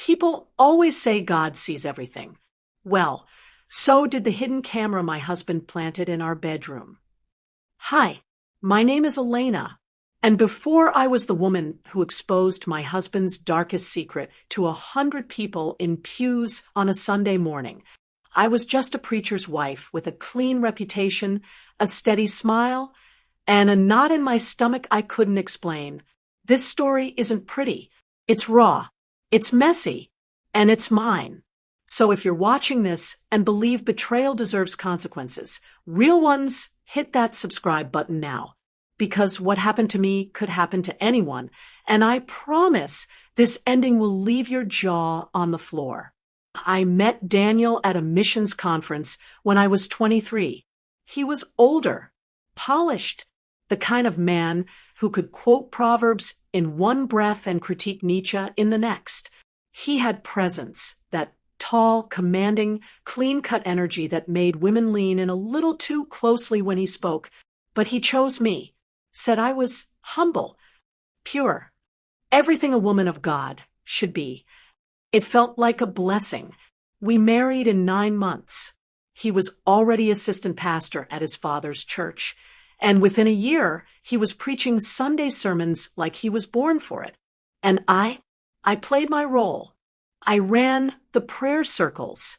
People always say God sees everything. Well, so did the hidden camera my husband planted in our bedroom. Hi, my name is Elena, and before I was the woman who exposed my husband's darkest secret to 100 people in pews on a Sunday morning, I was just a preacher's wife with a clean reputation, a steady smile, and a knot in my stomach I couldn't explain. This story isn't pretty. It's raw. It's messy. And it's mine. So if you're watching this and believe betrayal deserves consequences, real ones, hit that subscribe button now. Because what happened to me could happen to anyone, and I promise this ending will leave your jaw on the floor. I met Daniel at a missions conference when I was 23. He was older, polished, the kind of man who could quote Proverbs in one breath and critique Nietzsche in the next. He had presence, that tall, commanding, clean-cut energy that made women lean in a little too closely when he spoke. But he chose me, said I was humble, pure, everything a woman of God should be. It felt like a blessing. We married in 9 months. He was already assistant pastor at his father's church, and within a year, he was preaching Sunday sermons like he was born for it. And I played my role. I ran the prayer circles.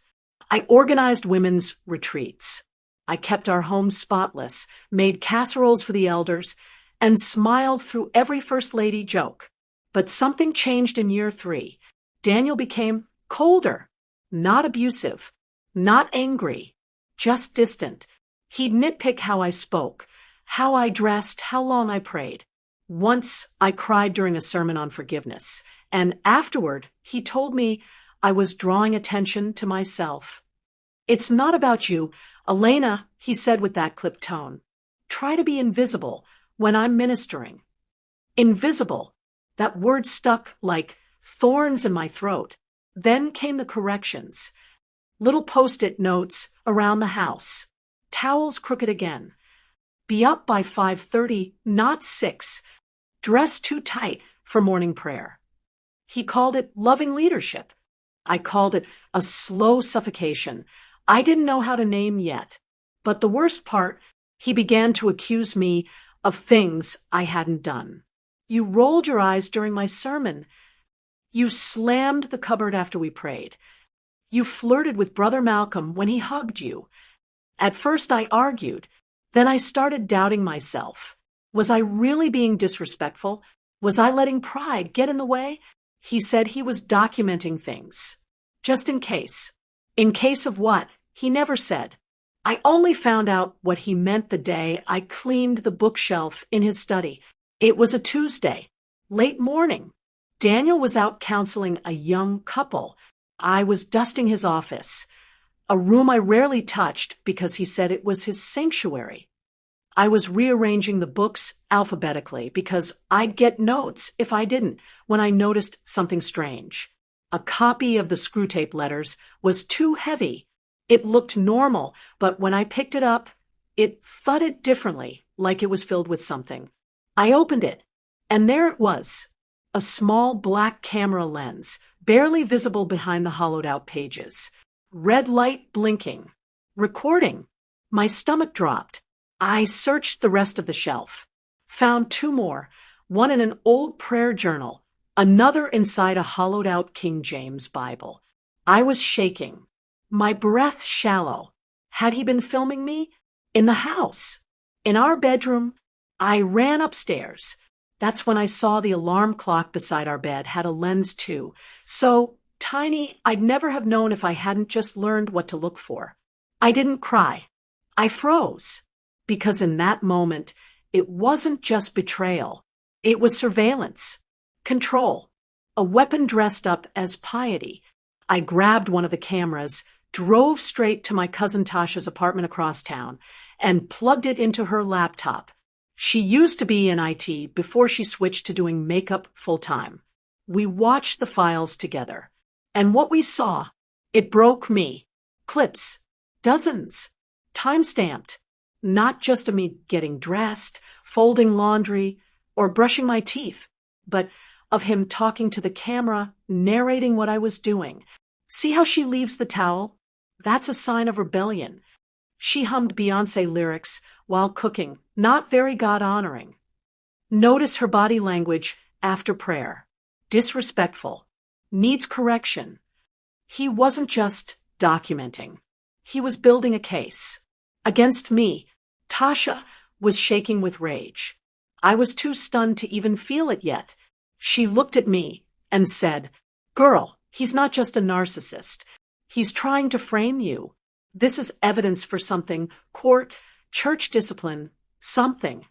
I organized women's retreats. I kept our home spotless, made casseroles for the elders, and smiled through every First Lady joke. But something changed in year 3. Daniel became colder, not abusive, not angry, just distant. He'd nitpick how I spoke, how I dressed, how long I prayed. Once I cried during a sermon on forgiveness, and afterward he told me I was drawing attention to myself. It's not about you, Elena, he said with that clipped tone. Try to be invisible when I'm ministering. Invisible. That word stuck like thorns in my throat. Then came the corrections. Little post-it notes around the house. Towels crooked again. Be up by 5:30, not 6. Dress too tight for morning prayer. He called it loving leadership. I called it a slow suffocation. I didn't know how to name yet. But the worst part, he began to accuse me of things I hadn't done. You rolled your eyes during my sermon. You slammed the cupboard after we prayed. You flirted with Brother Malcolm when he hugged you. At first I argued. Then I started doubting myself. Was I really being disrespectful? Was I letting pride get in the way? He said he was documenting things. Just in case. In case of what? He never said. I only found out what he meant the day I cleaned the bookshelf in his study. It was a Tuesday, late morning. Daniel was out counseling a young couple. I was dusting his office, a room I rarely touched because he said it was his sanctuary. I was rearranging the books alphabetically because I'd get notes if I didn't when I noticed something strange. A copy of the Screwtape Letters was too heavy. It looked normal, but when I picked it up, it thudded differently, like it was filled with something. I opened it, and there it was, a small black camera lens, barely visible behind the hollowed-out pages. Red light blinking. Recording. My stomach dropped. I searched the rest of the shelf. Found 2 more, one in an old prayer journal, another inside a hollowed-out King James Bible. I was shaking. My breath shallow. Had he been filming me? In the house. In our bedroom. I ran upstairs. That's when I saw the alarm clock beside our bed had a lens too. So tiny, I'd never have known if I hadn't just learned what to look for. I didn't cry. I froze. Because in that moment, it wasn't just betrayal. It was surveillance. Control. A weapon dressed up as piety. I grabbed one of the cameras, drove straight to my cousin Tasha's apartment across town, and plugged it into her laptop. She used to be in IT before she switched to doing makeup full-time. We watched the files together. And what we saw, it broke me. Clips. Dozens. Time-stamped. Not just of me getting dressed, folding laundry, or brushing my teeth, but of him talking to the camera, narrating what I was doing. See how she leaves the towel? That's a sign of rebellion. She hummed Beyoncé lyrics while cooking, not very God-honoring. Notice her body language after prayer. Disrespectful. Needs correction. He wasn't just documenting. He was building a case. Against me. Tasha was shaking with rage. I was too stunned to even feel it yet. She looked at me and said, "Girl, he's not just a narcissist. He's trying to frame you. This is evidence for something, court, church discipline, something."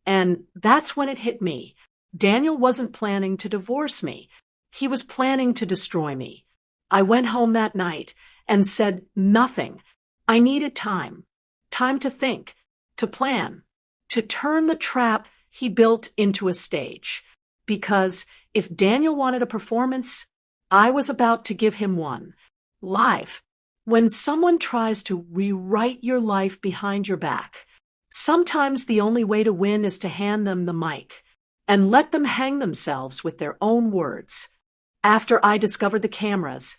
And that's when it hit me. Daniel wasn't planning to divorce me. He was planning to destroy me. I went home that night and said nothing. I needed time. Time to think, to plan, to turn the trap he built into a stage. Because if Daniel wanted a performance, I was about to give him one. Live. When someone tries to rewrite your life behind your back, sometimes the only way to win is to hand them the mic and let them hang themselves with their own words. After I discovered the cameras,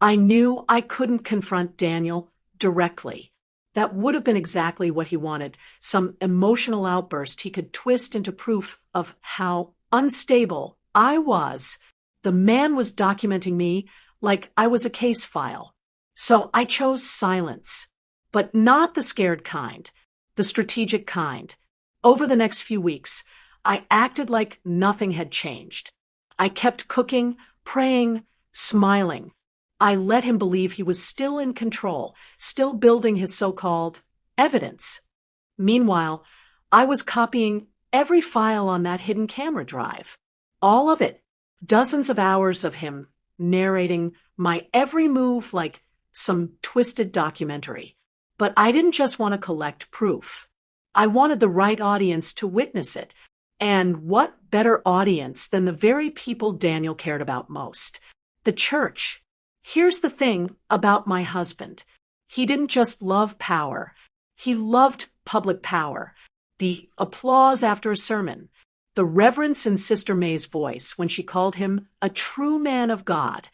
I knew I couldn't confront Daniel directly. That would have been exactly what he wanted, some emotional outburst he could twist into proof of how unstable I was. The man was documenting me like I was a case file. So I chose silence, but not the scared kind, the strategic kind. Over the next few weeks, I acted like nothing had changed. I kept cooking, praying, smiling. I let him believe he was still in control, still building his so-called evidence. Meanwhile, I was copying every file on that hidden camera drive. All of it. Dozens of hours of him narrating my every move like some twisted documentary. But I didn't just want to collect proof. I wanted the right audience to witness it. And what better audience than the very people Daniel cared about most? The church. Here's the thing about my husband. He didn't just love power. He loved public power. The applause after a sermon. The reverence in Sister May's voice when she called him a true man of God.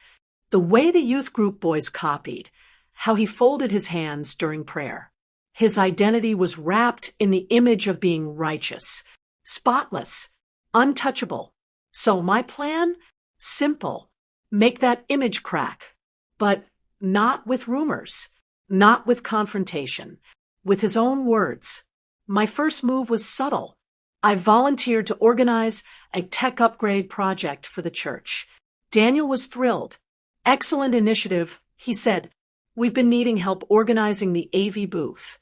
The way the youth group boys copied. How he folded his hands during prayer. His identity was wrapped in the image of being righteous. Spotless. Untouchable. So my plan? Simple. Make that image crack. But not with rumors, not with confrontation, with his own words. My first move was subtle. I volunteered to organize a tech upgrade project for the church. Daniel was thrilled. "Excellent initiative," he said. "We've been needing help organizing the AV booth."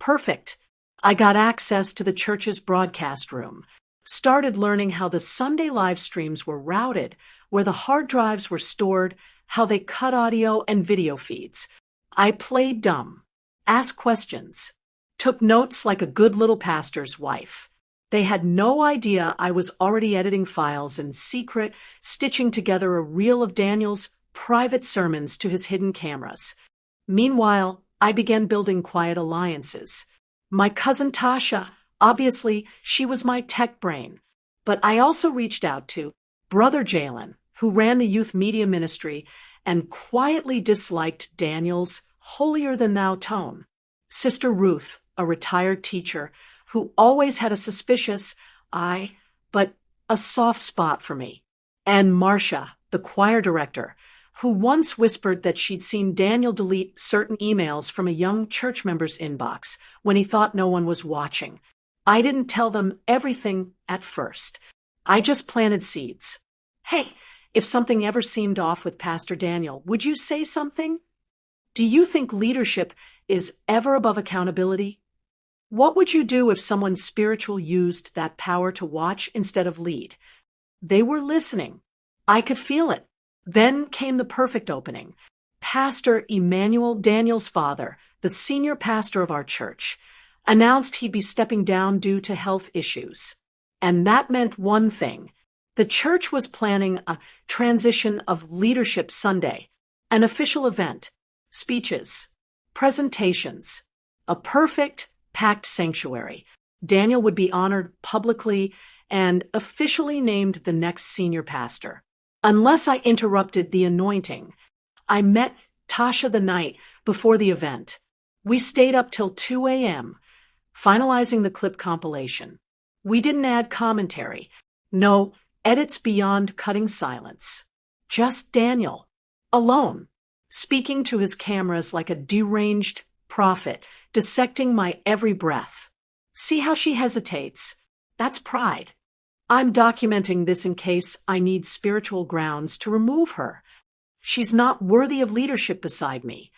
Perfect. I got access to the church's broadcast room, started learning how the Sunday live streams were routed, where the hard drives were stored, how they cut audio and video feeds. I played dumb, asked questions, took notes like a good little pastor's wife. They had no idea I was already editing files in secret, stitching together a reel of Daniel's private sermons to his hidden cameras. Meanwhile, I began building quiet alliances. My cousin Tasha, obviously, she was my tech brain. But I also reached out to Brother Jalen, who ran the youth media ministry and quietly disliked Daniel's holier-than-thou tone. Sister Ruth, a retired teacher, who always had a suspicious eye, but a soft spot for me. And Marcia, the choir director, who once whispered that she'd seen Daniel delete certain emails from a young church member's inbox when he thought no one was watching. I didn't tell them everything at first. I just planted seeds. "Hey, if something ever seemed off with Pastor Daniel, would you say something? Do you think leadership is ever above accountability? What would you do if someone spiritual used that power to watch instead of lead?" They were listening. I could feel it. Then came the perfect opening. Pastor Emmanuel, Daniel's father, the senior pastor of our church, announced he'd be stepping down due to health issues. And that meant one thing. The church was planning a transition of leadership Sunday, an official event, speeches, presentations, a perfect, packed sanctuary. Daniel would be honored publicly, and officially named the next senior pastor. Unless I interrupted the anointing, I met Tasha the night before the event. We stayed up till 2 a.m., finalizing the clip compilation. We didn't add commentary. No edits beyond cutting silence. Just Daniel, alone, speaking to his cameras like a deranged prophet, dissecting my every breath. See how she hesitates? That's pride. I'm documenting this in case I need spiritual grounds to remove her. She's not worthy of leadership beside me.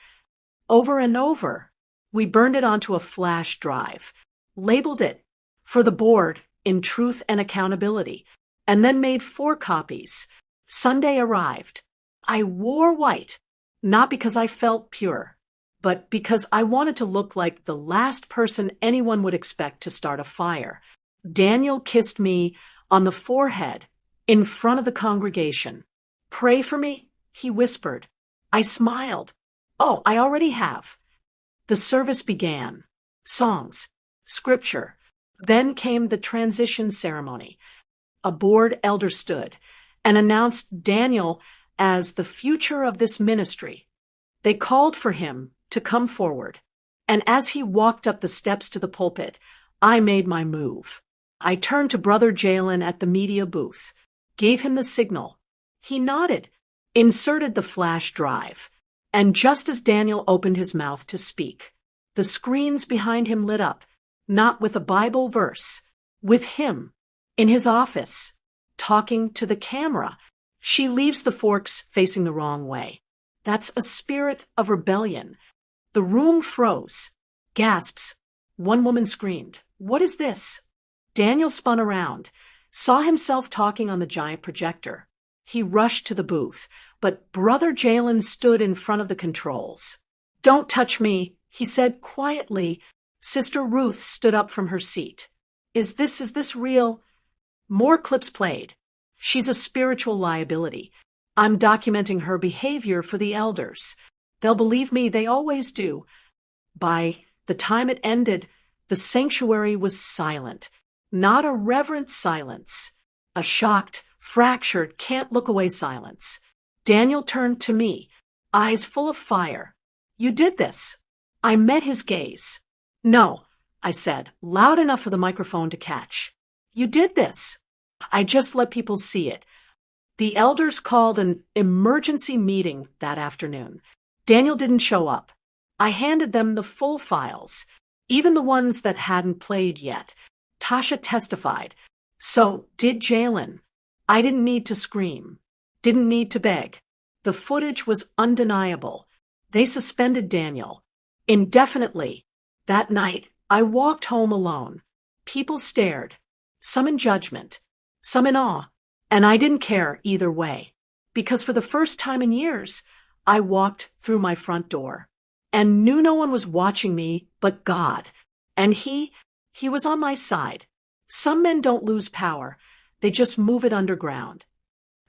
Over and over, we burned it onto a flash drive, labeled it for the board in truth and accountability, and then made 4 copies. Sunday arrived. I wore white, not because I felt pure, but because I wanted to look like the last person anyone would expect to start a fire. Daniel kissed me on the forehead in front of the congregation. "Pray for me," he whispered. I smiled. "Oh, I already have." The service began. Songs, scripture. Then came the transition ceremony. A board elder stood and announced Daniel as the future of this ministry. They called for him to come forward. And as he walked up the steps to the pulpit, I made my move. I turned to Brother Jalen at the media booth, gave him the signal. He nodded, inserted the flash drive, and just as Daniel opened his mouth to speak, the screens behind him lit up, not with a Bible verse, with him, in his office, talking to the camera. She leaves the forks facing the wrong way. That's a spirit of rebellion. The room froze. Gasps. One woman screamed, "What is this?" Daniel spun around, saw himself talking on the giant projector. He rushed to the booth, but Brother Jalen stood in front of the controls. "Don't touch me," he said quietly. Sister Ruth stood up from her seat. Is this real?" More clips played. She's a spiritual liability. I'm documenting her behavior for the elders. They'll believe me, they always do. By the time it ended, the sanctuary was silent. Not a reverent silence. A shocked, fractured, can't-look-away silence. Daniel turned to me, eyes full of fire. "You did this." I met his gaze. "No," I said, loud enough for the microphone to catch. "You did this." I just let people see it. The elders called an emergency meeting that afternoon. Daniel didn't show up. I handed them the full files, even the ones that hadn't played yet. Tasha testified. So did Jalen. I didn't need to scream. Didn't need to beg. The footage was undeniable. They suspended Daniel indefinitely. That night, I walked home alone. People stared, some in judgment, some in awe, and I didn't care either way, because for the first time in years, I walked through my front door and knew no one was watching me but God, and He was on my side. Some men don't lose power, they just move it underground.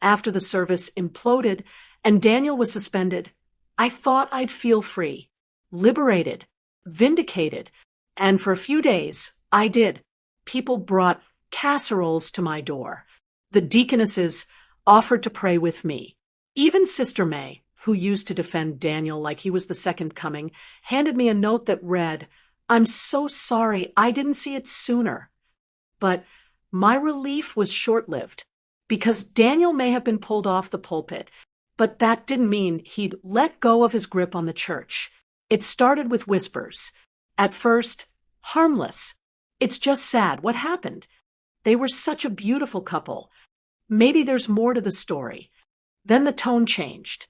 After the service imploded and Daniel was suspended, I thought I'd feel free, liberated, vindicated, and for a few days, I did. People brought casseroles to my door. The deaconesses offered to pray with me. Even Sister May, who used to defend Daniel like he was the second coming, handed me a note that read, "I'm so sorry I didn't see it sooner." But my relief was short-lived, because Daniel may have been pulled off the pulpit, but that didn't mean he'd let go of his grip on the church. It started with whispers. At first, harmless. "It's just sad. What happened? They were such a beautiful couple. Maybe there's more to the story." Then the tone changed.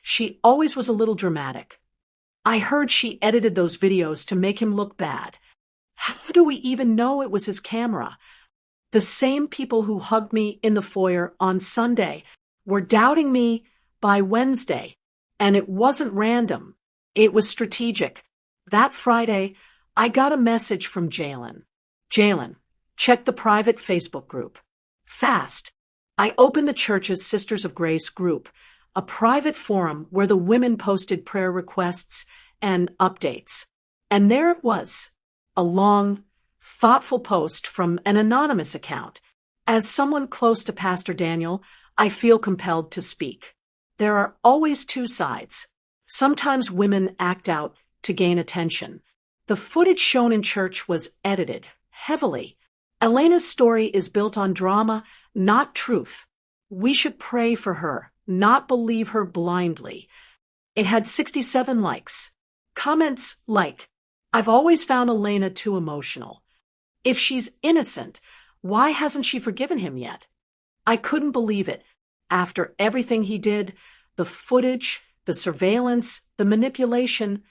She always was a little dramatic. I heard she edited those videos to make him look bad. How do we even know it was his camera? The same people who hugged me in the foyer on Sunday were doubting me by Wednesday, and it wasn't random. It was strategic. That Friday, I got a message from Jalen. "Jalen, check the private Facebook group." Fast. I opened the church's Sisters of Grace group, a private forum where the women posted prayer requests and updates. And there it was, a long, thoughtful post from an anonymous account. As someone close to Pastor Daniel, I feel compelled to speak. There are always two sides. Sometimes women act out to gain attention. The footage shown in church was edited heavily. Elena's story is built on drama, not truth. We should pray for her, not believe her blindly. It had 67 likes. Comments like, "I've always found Elena too emotional. If she's innocent, why hasn't she forgiven him yet?" I couldn't believe it. After everything he did, the footage, the surveillance, the manipulation,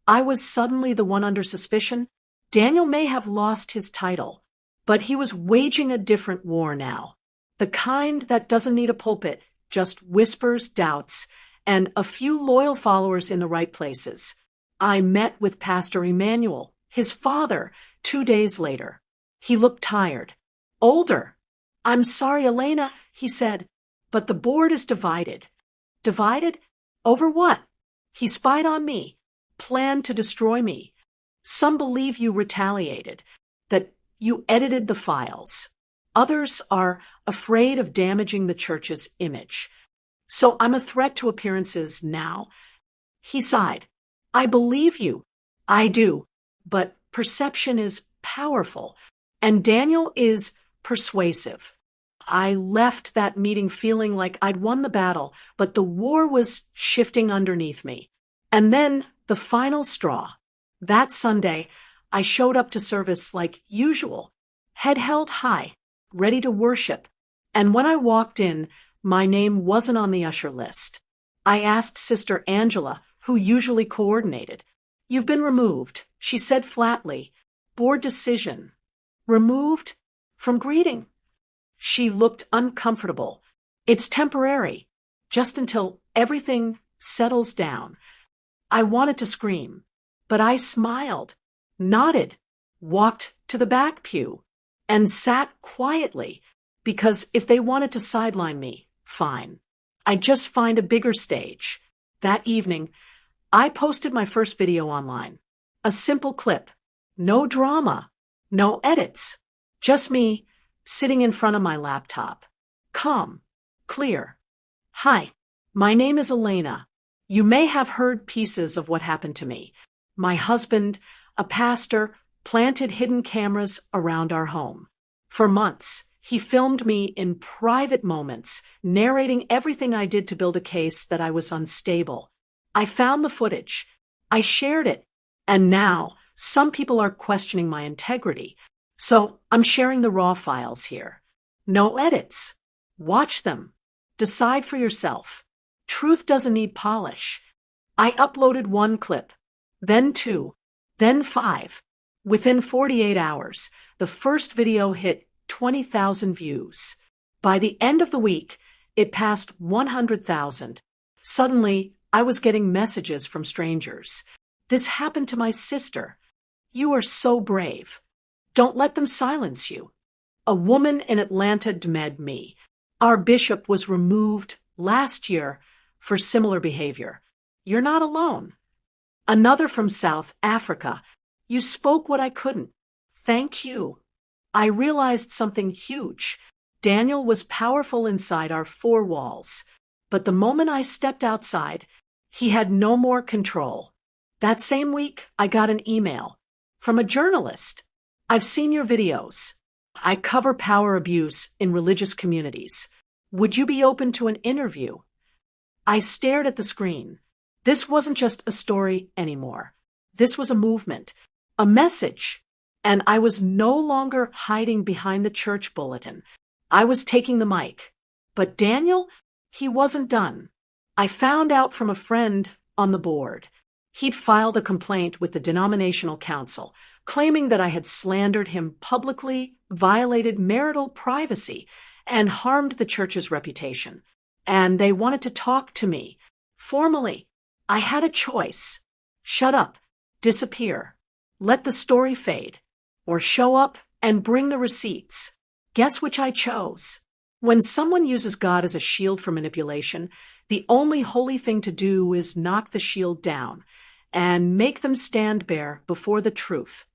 I was suddenly the one under suspicion. Daniel may have lost his title, but he was waging a different war now. The kind that doesn't need a pulpit, just whispers, doubts, and a few loyal followers in the right places. I met with Pastor Emmanuel, his father, 2 days later. He looked tired, older. "I'm sorry, Elena," he said, "but the board is divided." Divided? Over what? He spied on me, planned to destroy me. Some believe you retaliated, that you edited the files. Others are afraid of damaging the church's image. So I'm a threat to appearances now. He sighed. "I believe you. I do. But perception is powerful, and Daniel is persuasive." I left that meeting feeling like I'd won the battle, but the war was shifting underneath me. And then the final straw. That Sunday, I showed up to service like usual, head held high, ready to worship. And when I walked in, my name wasn't on the usher list. I asked Sister Angela, who usually coordinated. "You've been removed," she said flatly. "Board decision." Removed? From greeting? She looked uncomfortable. "It's temporary, just until everything settles down." I wanted to scream, but I smiled, nodded, walked to the back pew, and sat quietly, because if they wanted to sideline me, fine. I'd just find a bigger stage. That evening, I posted my first video online. A simple clip. No drama. No edits. Just me sitting in front of my laptop. Calm. Clear. "Hi, my name is Elena. You may have heard pieces of what happened to me. My husband, a pastor, planted hidden cameras around our home. For months, he filmed me in private moments, narrating everything I did to build a case that I was unstable. I found the footage. I shared it. And now, some people are questioning my integrity. So I'm sharing the raw files here. No edits. Watch them. Decide for yourself. Truth doesn't need polish." I uploaded 1 clip, then 2, then 5. Within 48 hours, the first video hit 20,000 views. By the end of the week, it passed 100,000. Suddenly, I was getting messages from strangers. "This happened to my sister. You are so brave. Don't let them silence you." A woman in Atlanta DM'd me. "Our bishop was removed last year for similar behavior. You're not alone." Another from South Africa. "You spoke what I couldn't. Thank you." I realized something huge. Daniel was powerful inside our 4 walls. But the moment I stepped outside, he had no more control. That same week, I got an email from a journalist. "I've seen your videos. I cover power abuse in religious communities. Would you be open to an interview?" I stared at the screen. This wasn't just a story anymore. This was a movement, a message. And I was no longer hiding behind the church bulletin. I was taking the mic. But Daniel, he wasn't done. I found out from a friend on the board. He'd filed a complaint with the denominational council, claiming that I had slandered him publicly, violated marital privacy, and harmed the church's reputation. And they wanted to talk to me. Formally, I had a choice. Shut up, disappear, let the story fade, or show up and bring the receipts. Guess which I chose? When someone uses God as a shield for manipulation, the only holy thing to do is knock the shield down and make them stand bare before the truth.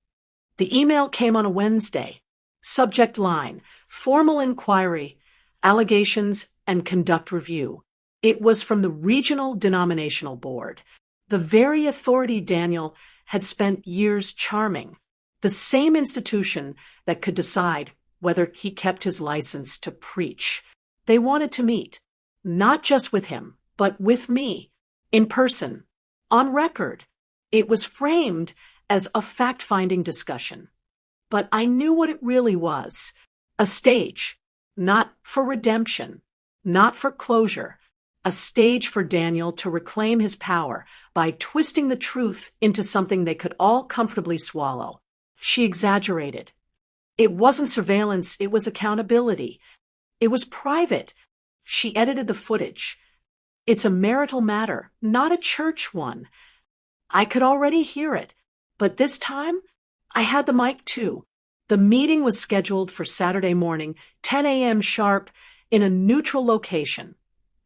The email came on a Wednesday. Subject line, formal inquiry, allegations, and conduct review. It was from the Regional Denominational Board, the very authority Daniel had spent years charming, the same institution that could decide whether he kept his license to preach. They wanted to meet, not just with him, but with me, in person, on record. It was framed as a fact-finding discussion. But I knew what it really was, a stage, not for redemption, not for closure, a stage for Daniel to reclaim his power by twisting the truth into something they could all comfortably swallow. She exaggerated. It wasn't surveillance, it was accountability. It was private. She edited the footage. It's a marital matter, not a church one. I could already hear it, but this time I had the mic too. The meeting was scheduled for Saturday morning, 10 a.m. sharp, in a neutral location,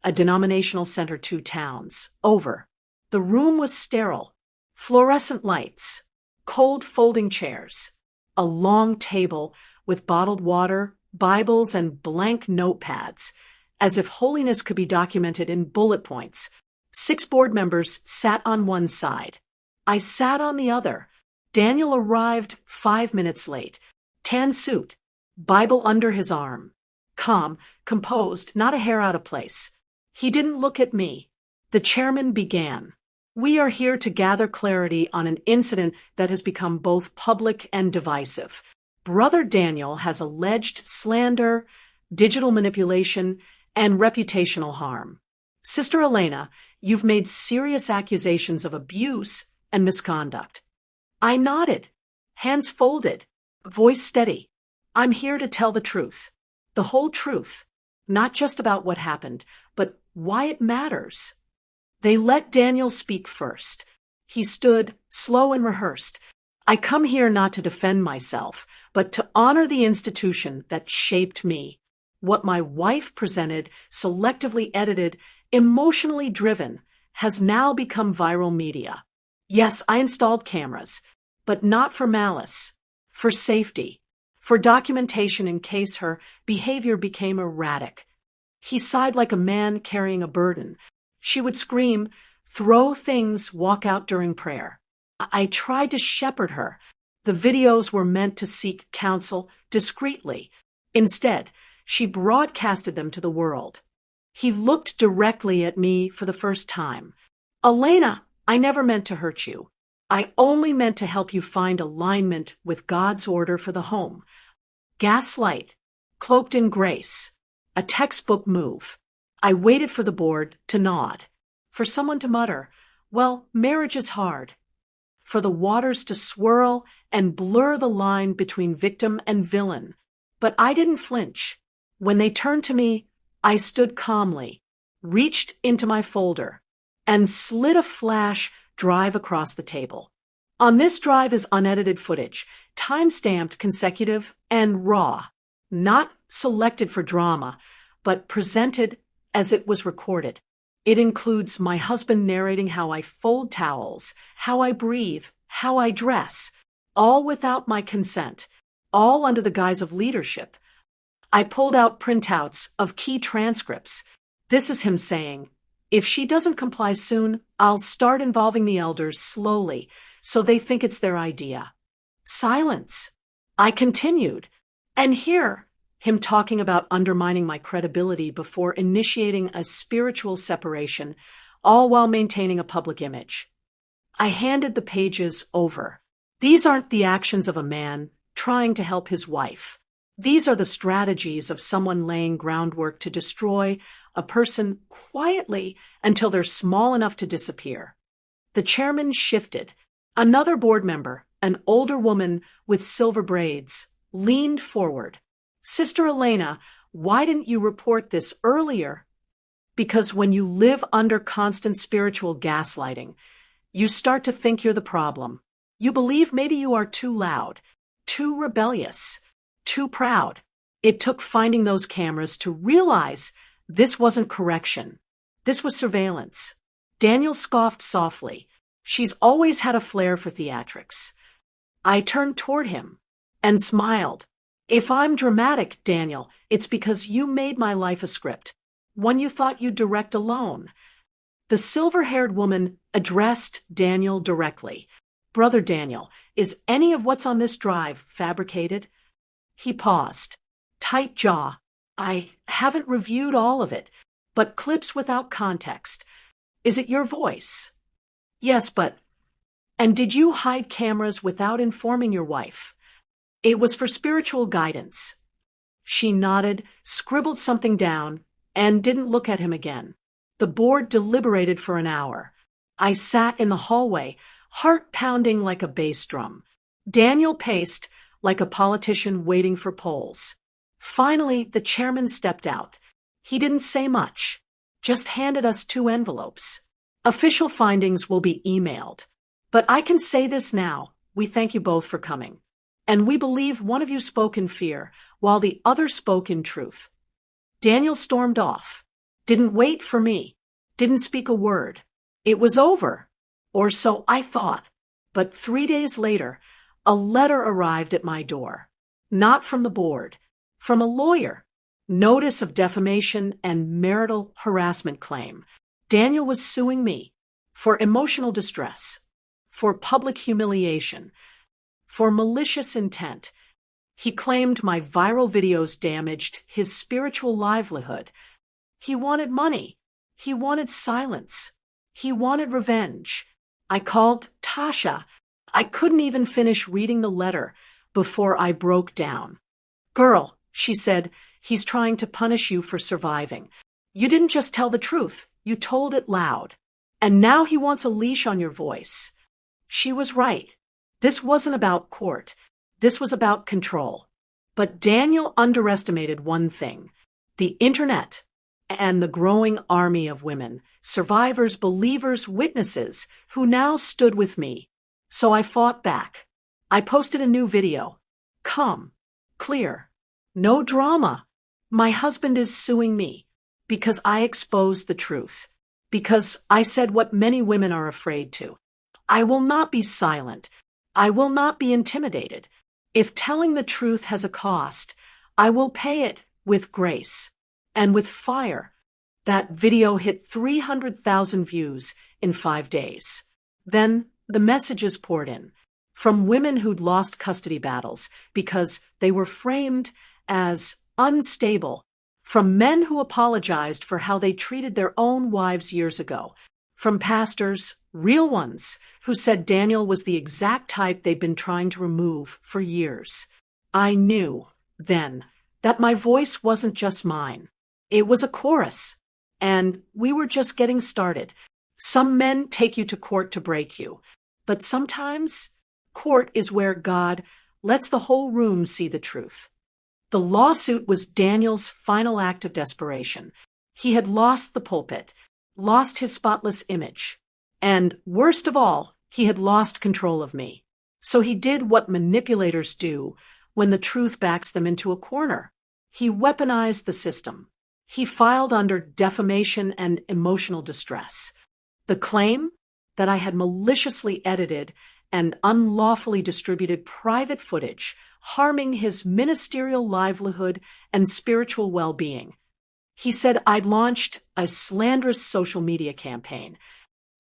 a denominational center 2 towns over. The room was sterile, fluorescent lights, cold folding chairs, a long table with bottled water, Bibles, and blank notepads, as if holiness could be documented in bullet points. 6 board members sat on one side. I sat on the other. Daniel arrived 5 minutes late. Tan suit, Bible under his arm. Calm, composed, not a hair out of place. He didn't look at me. The chairman began. We are here to gather clarity on an incident that has become both public and divisive. Brother Daniel has alleged slander, digital manipulation, and reputational harm. Sister Elena, you've made serious accusations of abuse and misconduct. I nodded, hands folded, voice steady. I'm here to tell the truth. The whole truth. Not just about what happened, but why it matters. They let Daniel speak first. He stood, slow and rehearsed. I come here not to defend myself, but to honor the institution that shaped me. What my wife presented, selectively edited, emotionally driven, has now become viral media. Yes, I installed cameras, but not for malice, for safety, for documentation in case her behavior became erratic. He sighed like a man carrying a burden. She would scream, throw things, walk out during prayer. I tried to shepherd her. The videos were meant to seek counsel discreetly. Instead, she broadcasted them to the world. He looked directly at me for the first time. Elena, I never meant to hurt you. I only meant to help you find alignment with God's order for the home. Gaslight, cloaked in grace, a textbook move. I waited for the board to nod, for someone to mutter, well, marriage is hard, for the waters to swirl and blur the line between victim and villain. But I didn't flinch. When they turned to me, I stood calmly, reached into my folder, and slid a flash drive across the table. On this drive is unedited footage, time-stamped, consecutive, and raw, not selected for drama, but presented as it was recorded. It includes my husband narrating how I fold towels, how I breathe, how I dress, all without my consent, all under the guise of leadership. I pulled out printouts of key transcripts. This is him saying, if she doesn't comply soon, I'll start involving the elders slowly so they think it's their idea. Silence. I continued. And here, him talking about undermining my credibility before initiating a spiritual separation, all while maintaining a public image. I handed the pages over. These aren't the actions of a man trying to help his wife. These are the strategies of someone laying groundwork to destroy a person quietly until they're small enough to disappear. The chairman shifted. Another board member, an older woman with silver braids, leaned forward. Sister Elena, why didn't you report this earlier? Because when you live under constant spiritual gaslighting, you start to think you're the problem. You believe maybe you are too loud, too rebellious, too proud. It took finding those cameras to realize this wasn't correction. This was surveillance. Daniel scoffed softly. She's always had a flair for theatrics. I turned toward him and smiled. If I'm dramatic, Daniel, it's because you made my life a script, one you thought you'd direct alone. The silver-haired woman addressed Daniel directly. Brother Daniel, is any of what's on this drive fabricated? He paused. Tight jaw. I haven't reviewed all of it, but clips without context. Is it your voice? Yes, but... And did you hide cameras without informing your wife? It was for spiritual guidance. She nodded, scribbled something down, and didn't look at him again. The board deliberated for an hour. I sat in the hallway, heart pounding like a bass drum. Daniel paced like a politician waiting for polls. Finally, the chairman stepped out. He didn't say much, just handed us 2 envelopes. Official findings will be emailed. But I can say this now, we thank you both for coming. And we believe one of you spoke in fear, while the other spoke in truth. Daniel stormed off. Didn't wait for me. Didn't speak a word. It was over. Or so I thought. But 3 days later, a letter arrived at my door. Not from the board. From a lawyer. Notice of defamation and marital harassment claim. Daniel was suing me for emotional distress, for public humiliation, for malicious intent. He claimed my viral videos damaged his spiritual livelihood. He wanted money. He wanted silence. He wanted revenge. I called Tasha. I couldn't even finish reading the letter before I broke down. Girl, she said, he's trying to punish you for surviving. You didn't just tell the truth. You told it loud. And now he wants a leash on your voice. She was right. This wasn't about court. This was about control. But Daniel underestimated one thing: the internet and the growing army of women, survivors, believers, witnesses, who now stood with me. So I fought back. I posted a new video. Calm. Clear. No drama. My husband is suing me because I exposed the truth. Because I said what many women are afraid to. I will not be silent. I will not be intimidated. If telling the truth has a cost, I will pay it with grace and with fire. That video hit 300,000 views in 5 days. Then the messages poured in from women who'd lost custody battles because they were framed as unstable, from men who apologized for how they treated their own wives years ago, from pastors, real ones, who said Daniel was the exact type they'd been trying to remove for years. I knew then that my voice wasn't just mine. It was a chorus, and we were just getting started. Some men take you to court to break you, but sometimes court is where God lets the whole room see the truth. The lawsuit was Daniel's final act of desperation. He had lost the pulpit, lost his spotless image, and, worst of all, he had lost control of me. So he did what manipulators do when the truth backs them into a corner. He weaponized the system. He filed under defamation and emotional distress. The claim that I had maliciously edited and unlawfully distributed private footage, harming his ministerial livelihood and spiritual well-being. He said I'd launched a slanderous social media campaign,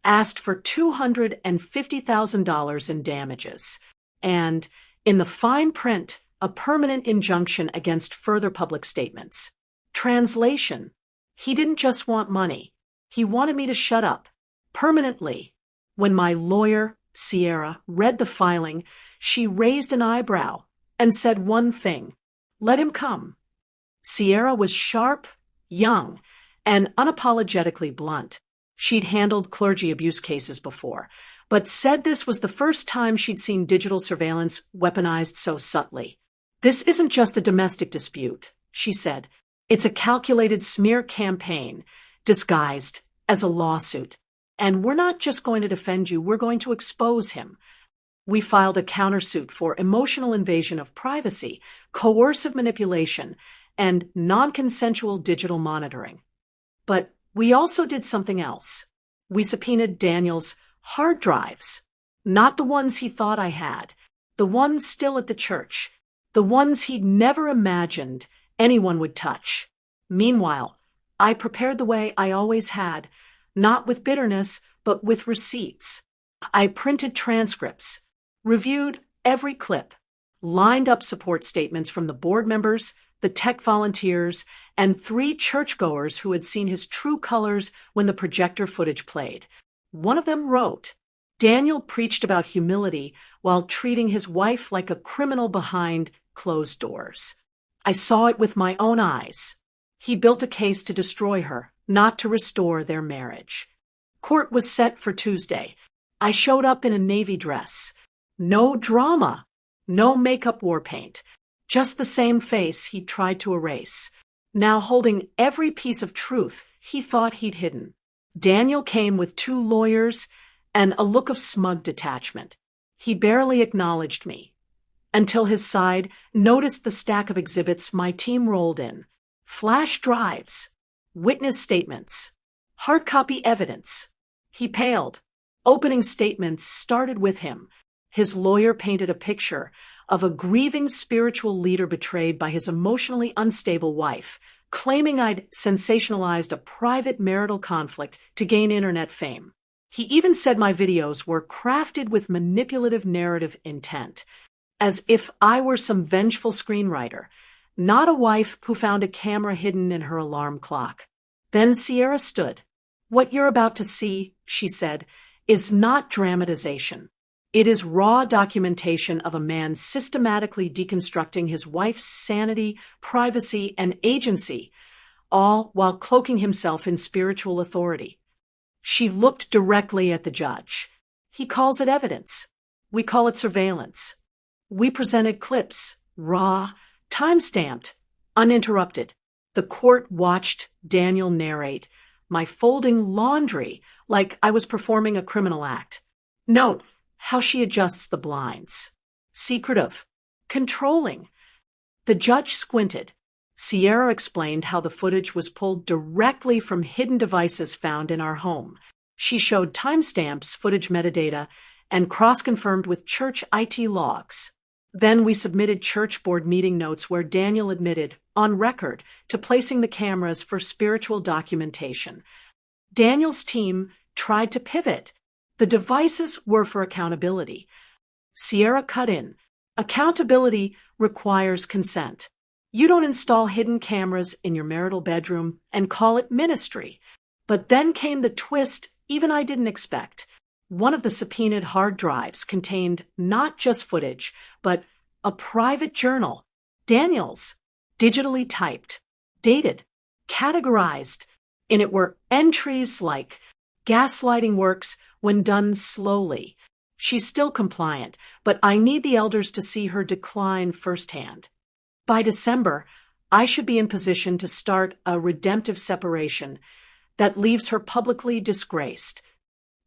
asked for $250,000 in damages, and, in the fine print, a permanent injunction against further public statements. Translation: he didn't just want money. He wanted me to shut up, permanently. When my lawyer, Sierra, read the filing, she raised an eyebrow and said one thing: let him come. Sierra was sharp, young, and unapologetically blunt. She'd handled clergy abuse cases before, but said this was the first time she'd seen digital surveillance weaponized so subtly. This isn't just a domestic dispute, she said. It's a calculated smear campaign disguised as a lawsuit. And we're not just going to defend you, we're going to expose him. We filed a countersuit for emotional invasion of privacy, coercive manipulation, and non-consensual digital monitoring. But we also did something else. We subpoenaed Daniel's hard drives, not the ones he thought I had, the ones still at the church, the ones he'd never imagined anyone would touch. Meanwhile, I prepared the way I always had, not with bitterness, but with receipts. I printed transcripts, reviewed every clip, lined up support statements from the board members, the tech volunteers, and 3 churchgoers who had seen his true colors when the projector footage played. One of them wrote, "Daniel preached about humility while treating his wife like a criminal behind closed doors. I saw it with my own eyes. He built a case to destroy her, not to restore their marriage." Court was set for Tuesday. I showed up in a navy dress. No drama, no makeup war paint, just the same face he'd tried to erase, now holding every piece of truth he thought he'd hidden. Daniel came with 2 lawyers and a look of smug detachment. He barely acknowledged me, until his side noticed the stack of exhibits my team rolled in. Flash drives, witness statements, hard copy evidence. He paled. Opening statements started with him. His lawyer painted a picture of a grieving spiritual leader betrayed by his emotionally unstable wife, claiming I'd sensationalized a private marital conflict to gain internet fame. He even said my videos were crafted with manipulative narrative intent, as if I were some vengeful screenwriter, not a wife who found a camera hidden in her alarm clock. Then Sierra stood. "What you're about to see," she said, "is not dramatization. It is raw documentation of a man systematically deconstructing his wife's sanity, privacy, and agency, all while cloaking himself in spiritual authority." She looked directly at the judge. "He calls it evidence. We call it surveillance. We presented clips, raw, time-stamped, uninterrupted." The court watched Daniel narrate, my folding laundry like I was performing a criminal act. Note how she adjusts the blinds. Secretive. Controlling. The judge squinted. Sierra explained how the footage was pulled directly from hidden devices found in our home. She showed timestamps, footage metadata, and cross-confirmed with church IT logs. Then we submitted church board meeting notes where Daniel admitted, on record, to placing the cameras for spiritual documentation. Daniel's team tried to pivot. The devices were for accountability. Sierra cut in. Accountability requires consent. You don't install hidden cameras in your marital bedroom and call it ministry. But then came the twist even I didn't expect. One of the subpoenaed hard drives contained not just footage, but a private journal. Daniel's, digitally typed, dated, categorized. In it were entries like, "Gaslighting works when done slowly. She's still compliant, but I need the elders to see her decline firsthand. By December, I should be in position to start a redemptive separation that leaves her publicly disgraced."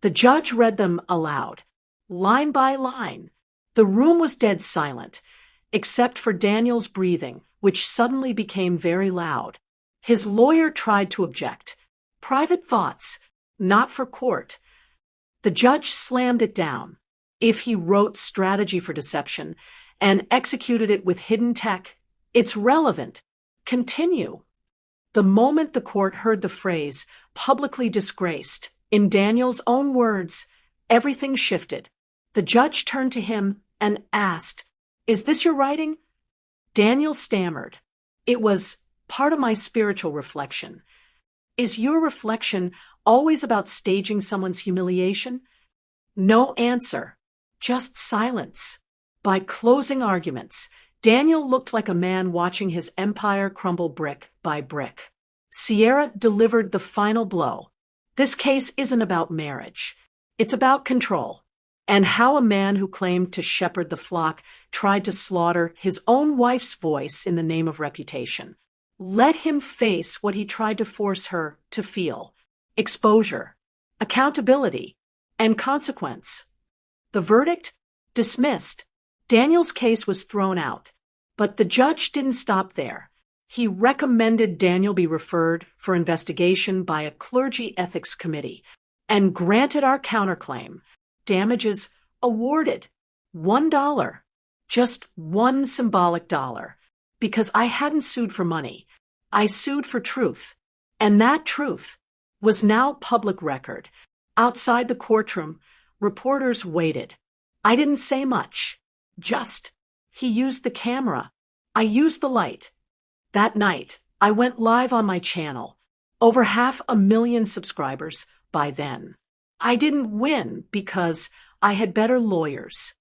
The judge read them aloud, line by line. The room was dead silent, except for Daniel's breathing, which suddenly became very loud. His lawyer tried to object. Private thoughts, not for court. The judge slammed it down. If he wrote strategy for deception and executed it with hidden tech, it's relevant. Continue. The moment the court heard the phrase, "publicly disgraced," in Daniel's own words, everything shifted. The judge turned to him and asked, "Is this your writing?" Daniel stammered. "It was part of my spiritual reflection." "Is your reflection always about staging someone's humiliation?" No answer, just silence. By closing arguments, Daniel looked like a man watching his empire crumble brick by brick. Sierra delivered the final blow. This case isn't about marriage. It's about control, and how a man who claimed to shepherd the flock tried to slaughter his own wife's voice in the name of reputation. Let him face what he tried to force her to feel: exposure, accountability, and consequence. The verdict? Dismissed. Daniel's case was thrown out, but the judge didn't stop there. He recommended Daniel be referred for investigation by a clergy ethics committee and granted our counterclaim. Damages awarded $1. Just one symbolic dollar. Because I hadn't sued for money. I sued for truth. And that truth was now public record. Outside the courtroom, reporters waited. I didn't say much. Just, he used the camera. I used the light. That night, I went live on my channel. Over 500,000 subscribers by then. I didn't win because I had better lawyers.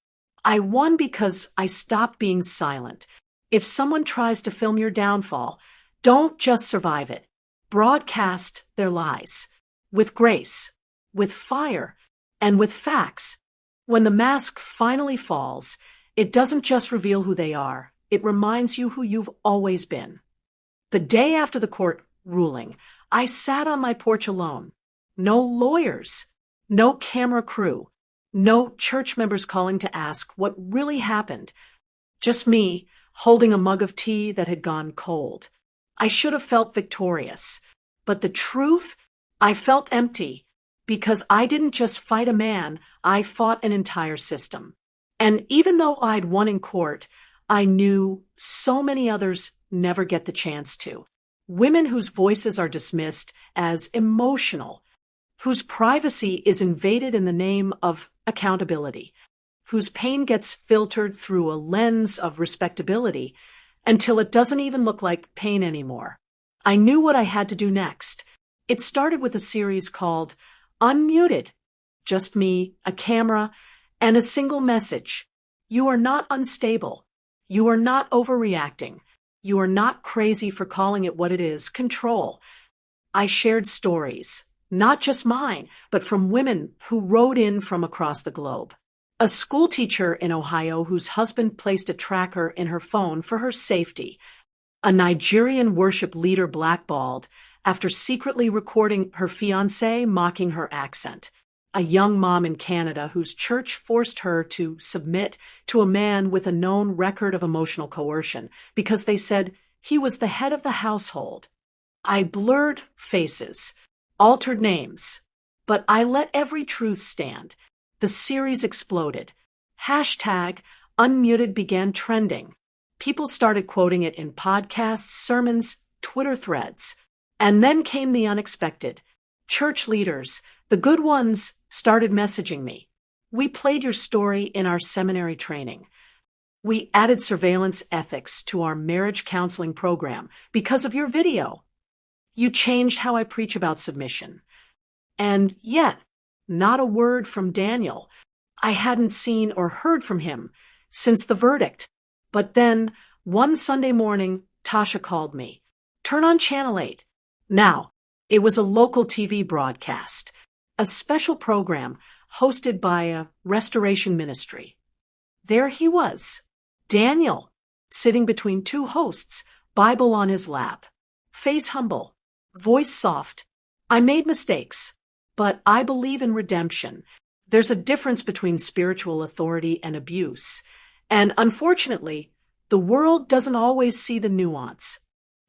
I won because I stopped being silent. If someone tries to film your downfall, don't just survive it. Broadcast their lies. With grace, with fire, and with facts. When the mask finally falls, it doesn't just reveal who they are. It reminds you who you've always been. The day after the court ruling, I sat on my porch alone. No lawyers, no camera crew, no church members calling to ask what really happened. Just me, holding a mug of tea that had gone cold. I should have felt victorious. But the truth, I felt empty. Because I didn't just fight a man, I fought an entire system. And even though I'd won in court, I knew so many others never get the chance to. Women whose voices are dismissed as emotional, whose privacy is invaded in the name of accountability, whose pain gets filtered through a lens of respectability until it doesn't even look like pain anymore. I knew what I had to do next. It started with a series called Unmuted. Just me, a camera, and a single message. You are not unstable. You are not overreacting. You are not crazy for calling it what it is, control. I shared stories, not just mine, but from women who wrote in from across the globe. A schoolteacher in Ohio whose husband placed a tracker in her phone for her safety. A Nigerian worship leader blackballed after secretly recording her fiancé mocking her accent. A young mom in Canada whose church forced her to submit to a man with a known record of emotional coercion because they said he was the head of the household. I blurred faces, altered names, but I let every truth stand. The series exploded. Hashtag Unmuted began trending. People started quoting it in podcasts, sermons, Twitter threads. And then came the unexpected. Church leaders, the good ones, started messaging me. We played your story in our seminary training. We added surveillance ethics to our marriage counseling program because of your video. You changed how I preach about submission. And yet, not a word from Daniel. I hadn't seen or heard from him since the verdict. But then, one Sunday morning, Tasha called me. Turn on Channel 8. Now, it was a local TV broadcast, a special program hosted by a restoration ministry. There he was, Daniel, sitting between two hosts, Bible on his lap, face humble, voice soft. I made mistakes, but I believe in redemption. There's a difference between spiritual authority and abuse, and unfortunately, the world doesn't always see the nuance.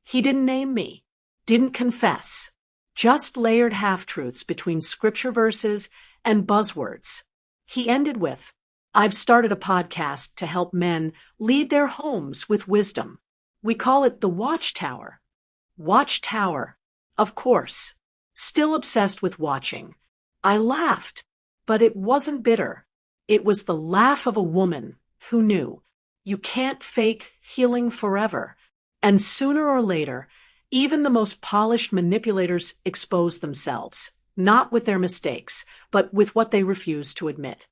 He didn't name me. Didn't confess, just layered half-truths between scripture verses and buzzwords. He ended with, I've started a podcast to help men lead their homes with wisdom. We call it the Watchtower. Watchtower, of course. Still obsessed with watching. I laughed, but it wasn't bitter. It was the laugh of a woman who knew you can't fake healing forever. And sooner or later, even the most polished manipulators expose themselves, not with their mistakes, but with what they refuse to admit.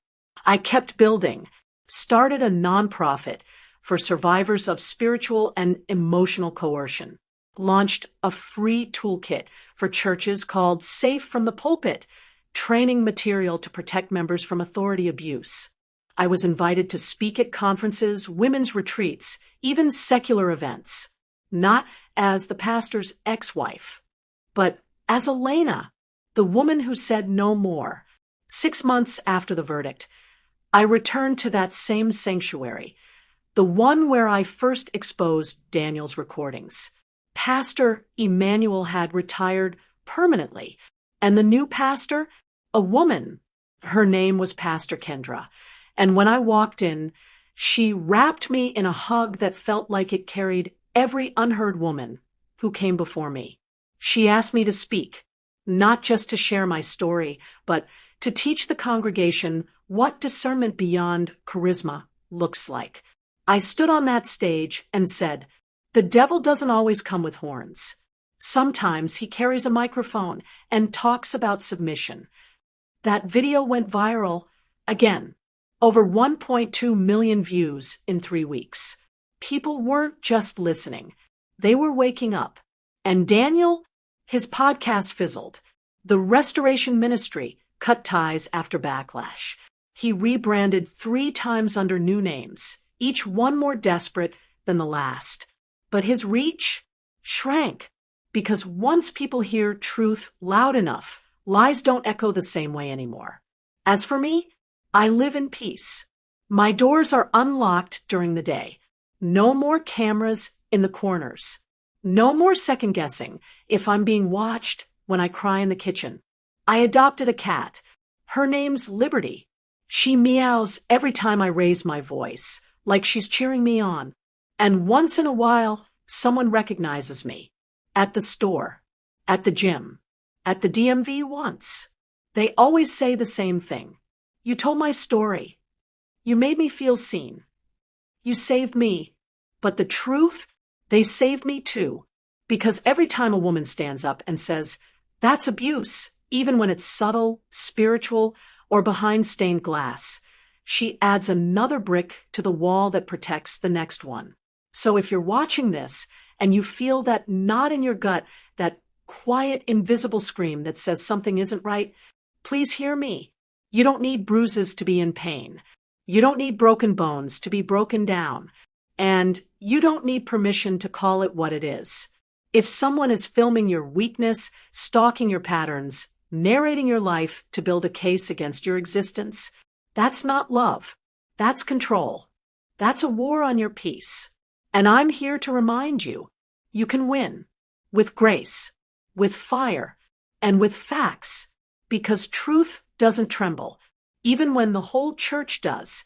I kept building, started a nonprofit for survivors of spiritual and emotional coercion, launched a free toolkit for churches called Safe from the Pulpit, training material to protect members from authority abuse. I was invited to speak at conferences, women's retreats, even secular events, not as the pastor's ex-wife, but as Elena, the woman who said no more. 6 months after the verdict, I returned to that same sanctuary, the one where I first exposed Daniel's recordings. Pastor Emmanuel had retired permanently, and the new pastor, a woman, her name was Pastor Kendra. And when I walked in, She wrapped me in a hug that felt like it carried every unheard woman who came before me. She asked me to speak, not just to share my story, but to teach the congregation what discernment beyond charisma looks like. I stood on that stage and said, "The devil doesn't always come with horns. Sometimes he carries a microphone and talks about submission." That video went viral again. Over 1.2 million views in 3 weeks. People weren't just listening. They were waking up. And Daniel, his podcast fizzled. The Restoration Ministry cut ties after backlash. He rebranded 3 times under new names, each one more desperate than the last. But his reach shrank because once people hear truth loud enough, lies don't echo the same way anymore. As for me, I live in peace. My doors are unlocked during the day. No more cameras in the corners. No more second guessing if I'm being watched when I cry in the kitchen. I adopted a cat. Her name's Liberty. She meows every time I raise my voice, like she's cheering me on. And once in a while, someone recognizes me. At the store, at the gym, at the DMV once. They always say the same thing. "You told my story. You made me feel seen. You saved me." But the truth, they saved me too. Because every time a woman stands up and says, "That's abuse," even when it's subtle, spiritual, or behind stained glass, she adds another brick to the wall that protects the next one. So if you're watching this and you feel that knot in your gut, that quiet, invisible scream that says something isn't right, please hear me. You don't need bruises to be in pain. You don't need broken bones to be broken down. And you don't need permission to call it what it is. If someone is filming your weakness, stalking your patterns, narrating your life to build a case against your existence, that's not love. That's control. That's a war on your peace. And I'm here to remind you, you can win with grace, with fire, and with facts, because truth doesn't tremble, even when the whole church does.